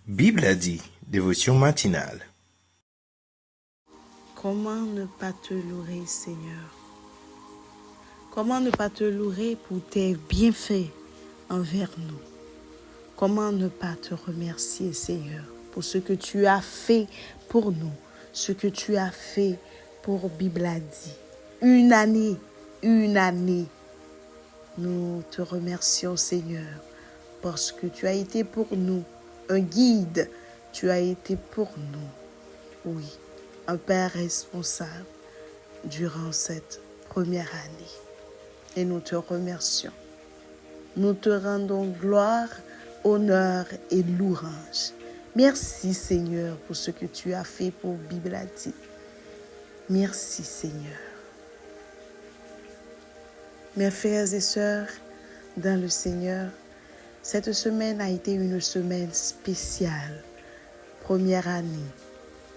Bible a dit, dévotion matinale. Comment ne pas te louer, Seigneur? Comment ne pas te louer pour tes bienfaits envers nous? Comment ne pas te remercier, Seigneur, pour ce que tu as fait pour nous, ce que tu as fait pour Bible a dit. Une année, nous te remercions, Seigneur, parce que tu as été pour nous un guide, tu as été pour nous, oui, un Père responsable durant cette première année. Et nous te remercions. Nous te rendons gloire, honneur et louange. Merci, Seigneur, pour ce que tu as fait pour Bible a dit. Merci, Seigneur. Mes frères et sœurs, dans le Seigneur, cette semaine a été une semaine spéciale.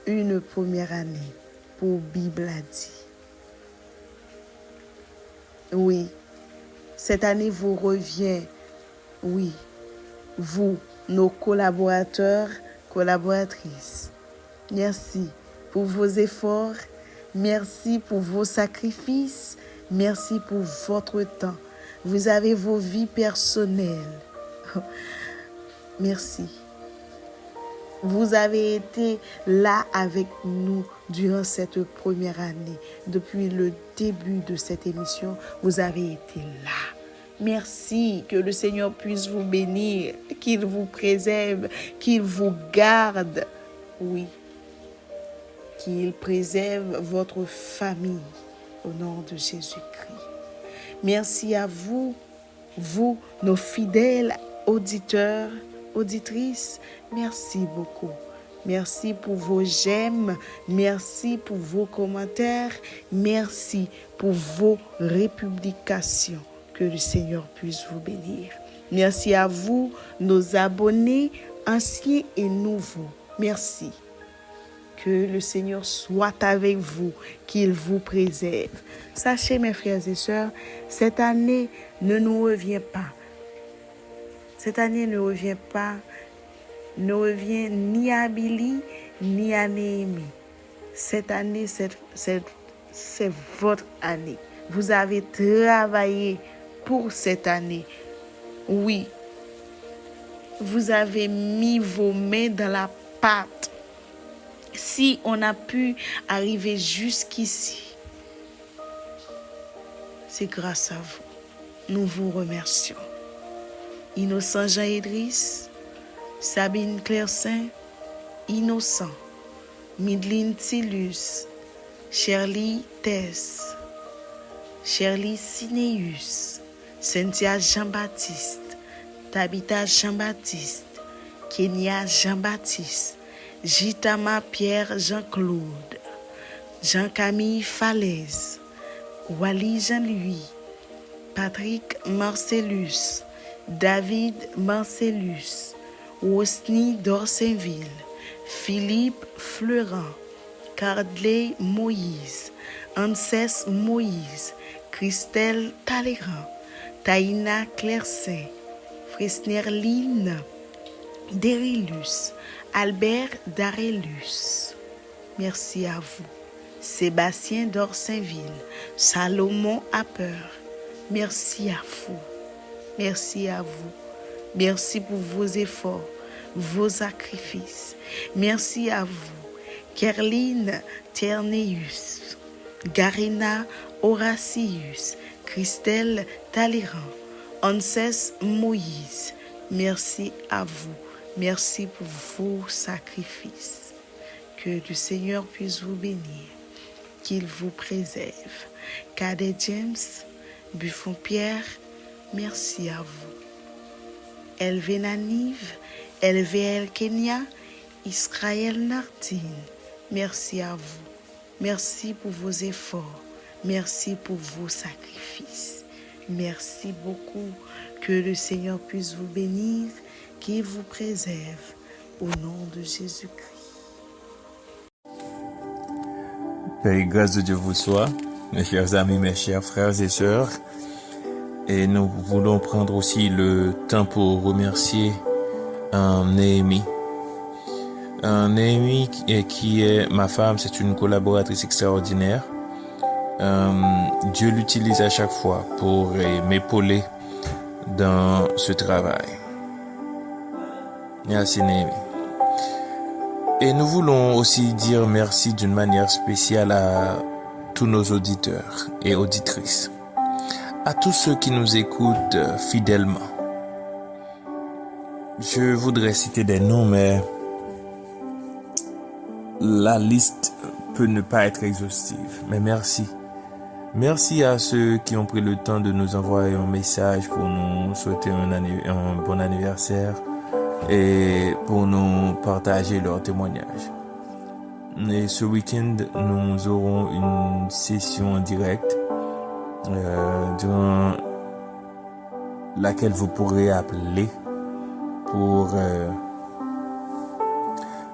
Une première année pour Bible a dit. Oui, cette année vous revient. Oui, vous, nos collaborateurs, collaboratrices. Merci pour vos efforts. Merci pour vos sacrifices. Merci pour votre temps. Vous avez vos vies personnelles. Merci. Vous avez été là avec nous durant cette première année. Depuis le début de cette émission, vous avez été là. Merci, que le Seigneur puisse vous bénir, qu'il vous préserve, qu'il vous garde. Oui, qu'il préserve votre famille au nom de Jésus-Christ. Merci à vous, nos fidèles auditeurs, auditrices. Merci beaucoup. Merci pour vos j'aime. Merci pour vos commentaires. Merci pour vos républications. Que le Seigneur puisse vous bénir. Merci à vous, nos abonnés, anciens et nouveaux. Merci. Que le Seigneur soit avec vous, qu'il vous préserve. Sachez, mes frères et sœurs, cette année ne nous revient pas. Cette année ne revient ni à Billy, ni à Néhémie. Cette année, c'est votre année. Vous avez travaillé pour cette année. Oui, vous avez mis vos mains dans la pâte. Si on a pu arriver jusqu'ici, c'est grâce à vous. Nous vous remercions. Innocent Jean-Idriss, Sabine Clairsaint, Innocent, Midline Tillus, Shirley Tess, Shirley Sineus, Cynthia Jean-Baptiste, Tabitha Jean-Baptiste, Kenya Jean-Baptiste, Gitama Pierre Jean-Claude, Jean-Camille Falaise, Wally Jean-Louis, Patrick Marcellus, David Marcellus, Osni d'Orsainville, Philippe Fleurant, Cardley Moïse, Anses Moïse, Christelle Talleyrand, Taïna Clairsaint, Fresnerline Derilus, Albert Darélus. Merci à vous. Sébastien d'Orsainville, Salomon Apper. Merci à vous. Merci à vous. Merci pour vos efforts, vos sacrifices. Merci à vous. Kerline Terneus, Garina Horacius, Christelle Talleyrand, Anses Moïse. Merci à vous. Merci pour vos sacrifices. Que le Seigneur puisse vous bénir, qu'il vous préserve. Cadet James, Buffon Pierre, merci à vous. Elvé Nanive, LVL Kenya, Israël Nardine, merci à vous. Merci pour vos efforts. Merci pour vos sacrifices. Merci beaucoup. Que le Seigneur puisse vous bénir, qu'il vous préserve. Au nom de Jésus-Christ. Paix et grâce de Dieu vous soit, mes chers amis, mes chers frères et sœurs. Et nous voulons prendre aussi le temps pour remercier Néhémie Naomi, qui est ma femme, c'est une collaboratrice extraordinaire. Dieu l'utilise à chaque fois pour m'épauler dans ce travail. Merci Naomi. Et nous voulons aussi dire merci d'une manière spéciale à tous nos auditeurs et auditrices, à tous ceux qui nous écoutent fidèlement. Je voudrais citer des noms, mais la liste peut ne pas être exhaustive. Mais merci. Merci à ceux qui ont pris le temps de nous envoyer un message pour nous souhaiter un bon anniversaire et pour nous partager leurs témoignages. Et ce week-end, nous aurons une session en direct durant laquelle vous pourrez appeler pour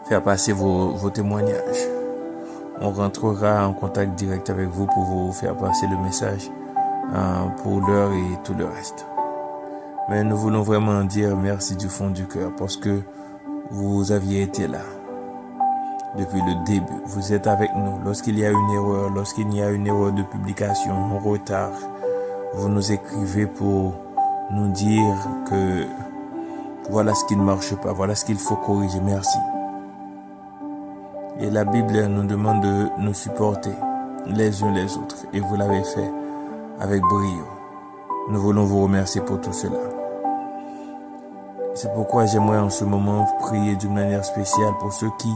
faire passer vos témoignages. On rentrera en contact direct avec vous pour vous faire passer le message pour l'heure et tout le reste. Mais nous voulons vraiment dire merci du fond du cœur parce que vous aviez été là depuis le début. Vous êtes avec nous. Lorsqu'il y a une erreur, lorsqu'il y a une erreur de publication, un retard, vous nous écrivez pour nous dire que voilà ce qui ne marche pas, voilà ce qu'il faut corriger. Merci. Et la Bible nous demande de nous supporter les uns les autres. Et vous l'avez fait avec brio. Nous voulons vous remercier pour tout cela. C'est pourquoi j'aimerais en ce moment prier d'une manière spéciale pour ceux qui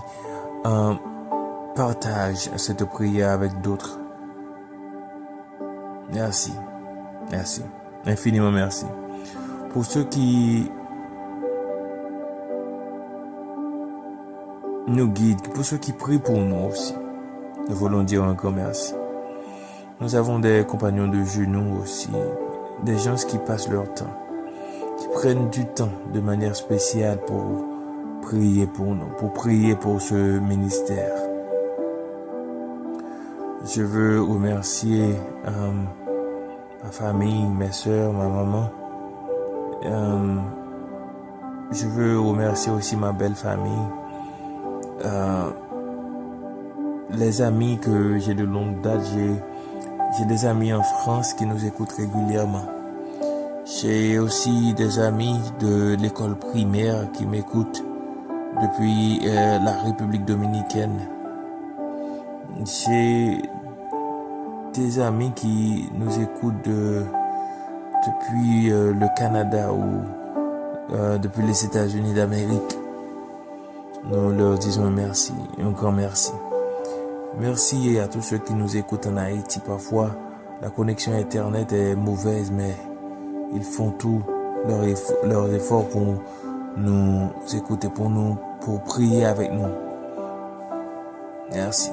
partagent cette prière avec d'autres. Merci. Merci. Infiniment merci. Pour ceux qui nous guident, pour ceux qui prient pour nous aussi, nous voulons dire un grand merci. Nous avons des compagnons de genoux aussi, des gens qui passent leur temps, qui prennent du temps de manière spéciale pour prier pour nous, pour prier pour ce ministère. Je veux remercier ma famille, mes soeurs, ma maman. Je veux remercier aussi ma belle famille, les amis que j'ai de longue date. J'ai des amis en France qui nous écoutent régulièrement. J'ai aussi des amis de l'école primaire qui m'écoutent depuis la République dominicaine. J'ai des amis qui nous écoutent depuis le Canada ou depuis les États-Unis d'Amérique. Nous leur disons merci, un grand merci. Merci à tous ceux qui nous écoutent en Haïti. Parfois, la connexion Internet est mauvaise, mais ils font tout leurs efforts pour nous écouter, pour prier avec nous. Merci.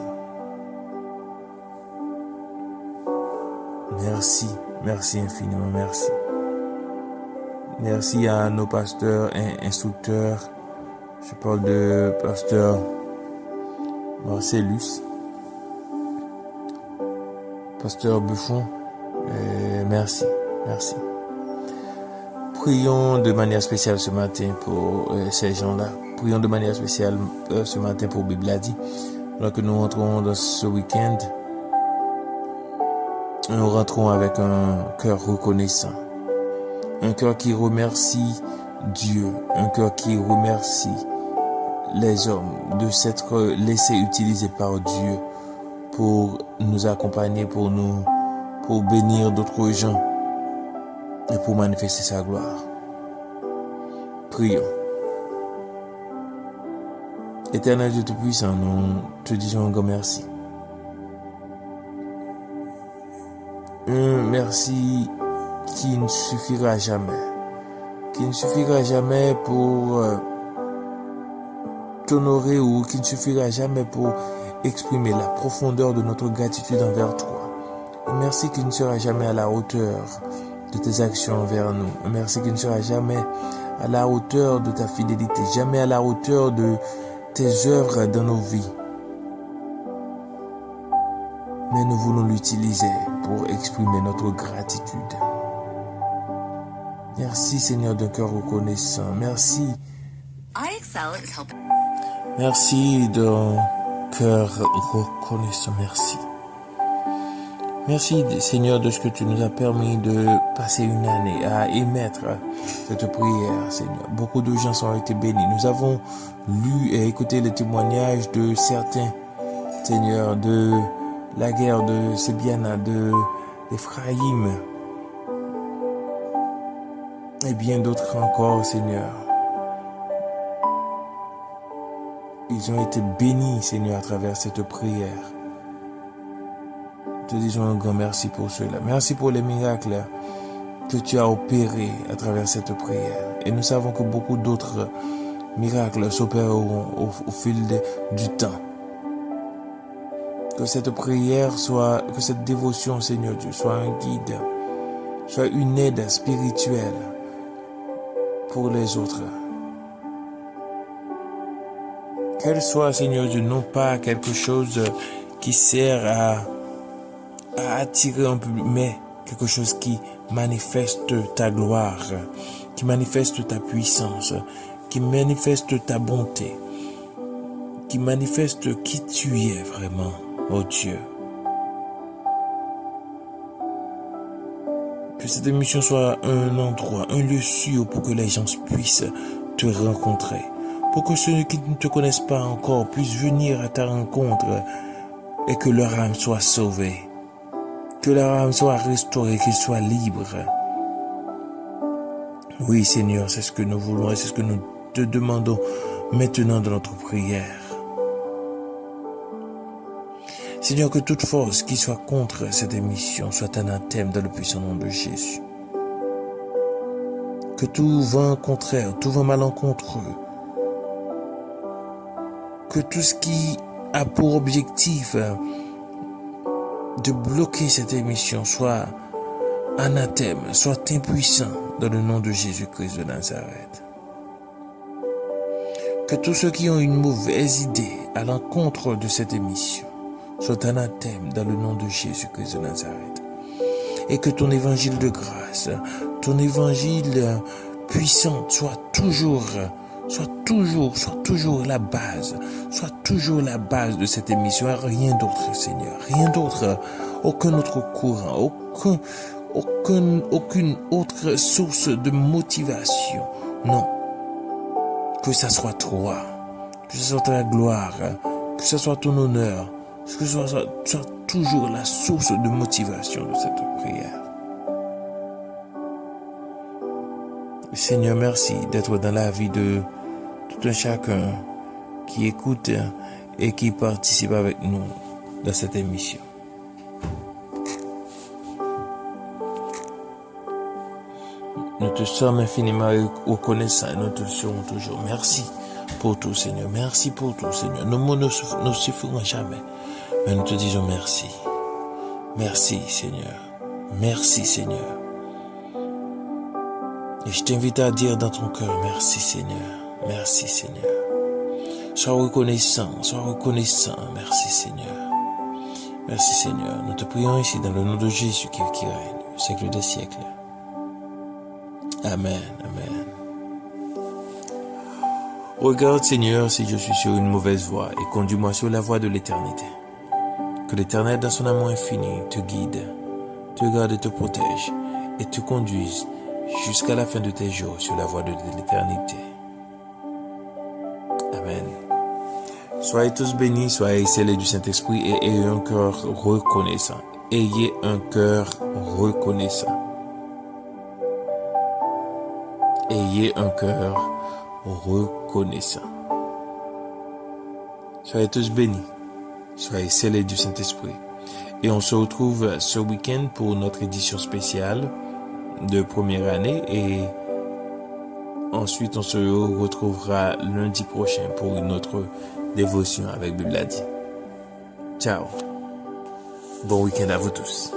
Merci, merci infiniment, merci. Merci à nos pasteurs et instructeurs. Je parle de pasteur Marcellus, pasteur Buffon. Merci, merci. Prions de manière spéciale ce matin pour ces gens-là. Prions de manière spéciale ce matin pour Bibladi. Alors que nous rentrons dans ce week-end, nous rentrons avec un cœur reconnaissant. Un cœur qui remercie Dieu. Un cœur qui remercie les hommes de s'être laissés utiliser par Dieu pour nous accompagner, pour bénir d'autres gens et pour manifester sa gloire. Prions. Éternel Dieu Tout-Puissant, nous te disons un grand merci. Un merci qui ne suffira jamais. Qui ne suffira jamais pour t'honorer ou qui ne suffira jamais pour exprimer la profondeur de notre gratitude envers toi. Un merci qui ne sera jamais à la hauteur de tes actions envers nous. Un merci qui ne sera jamais à la hauteur de ta fidélité, jamais à la hauteur de tes œuvres dans nos vies. Mais nous voulons l'utiliser pour exprimer notre gratitude. Merci Seigneur d'un cœur reconnaissant. Merci. Merci d'un cœur reconnaissant. Merci. Merci, Seigneur, de ce que tu nous as permis de passer une année à émettre cette prière, Seigneur. Beaucoup de gens ont été bénis. Nous avons lu et écouté les témoignages de certains, Seigneur, de la guerre de Sébiana, d'Ephraïm, et bien d'autres encore, Seigneur. Ils ont été bénis, Seigneur, à travers cette prière. Te disons un grand merci pour cela. Merci pour les miracles que tu as opérés à travers cette prière. Et nous savons que beaucoup d'autres miracles s'opéreront au fil du temps. Que cette prière soit, que cette dévotion, Seigneur Dieu, soit un guide, soit une aide spirituelle pour les autres. Qu'elle soit, Seigneur Dieu, non pas quelque chose qui sert à attirer un public, mais quelque chose qui manifeste ta gloire, qui manifeste ta puissance, qui manifeste ta bonté, qui manifeste qui tu es vraiment, oh Dieu. Que cette émission soit un endroit, un lieu sûr pour que les gens puissent te rencontrer, pour que ceux qui ne te connaissent pas encore puissent venir à ta rencontre et que leur âme soit sauvée. Que leur âme soit restaurée, qu'ils soient libres. Oui, Seigneur, c'est ce que nous voulons et c'est ce que nous te demandons maintenant dans notre prière. Seigneur, que toute force qui soit contre cette émission soit anathème dans le puissant nom de Jésus. Que tout vent contraire, tout vent malencontreux, que tout ce qui a pour objectif de bloquer cette émission soit anathème, soit impuissant dans le nom de Jésus-Christ de Nazareth. Que tous ceux qui ont une mauvaise idée à l'encontre de cette émission soient anathème dans le nom de Jésus-Christ de Nazareth. Et que ton évangile de grâce, ton évangile puissant soit toujours la base, soit toujours la base de cette émission, rien d'autre, Seigneur, rien d'autre, aucun autre courant, aucune autre source de motivation, non, que ça soit toi, que ce soit ta gloire, que ce soit ton honneur, que ce soit toujours la source de motivation de cette prière. Seigneur, merci d'être dans la vie de tout un chacun qui écoute et qui participe avec nous dans cette émission. Nous te sommes infiniment reconnaissants et nous te serons toujours. Merci pour tout, Seigneur. Merci pour tout, Seigneur. Nos mots ne suffiront jamais, mais nous te disons merci. Merci, Seigneur. Merci, Seigneur. Et je t'invite à dire dans ton cœur, merci Seigneur, merci Seigneur. Sois reconnaissant, merci Seigneur. Merci Seigneur. Nous te prions ici dans le nom de Jésus qui règne au siècle des siècles. Amen, amen. Regarde Seigneur si je suis sur une mauvaise voie et conduis-moi sur la voie de l'éternité. Que l'Éternel dans son amour infini te guide, te garde et te protège et te conduise jusqu'à la fin de tes jours sur la voie de l'éternité. Amen. Soyez tous bénis, soyez scellés du Saint-Esprit et ayez un cœur reconnaissant. Ayez un cœur reconnaissant. Ayez un cœur reconnaissant. Soyez tous bénis, soyez scellés du Saint-Esprit. Et on se retrouve ce week-end pour notre édition spéciale de première année et ensuite on se retrouvera lundi prochain pour une autre dévotion avec Bible a dit. Ciao. Bon week-end à vous tous.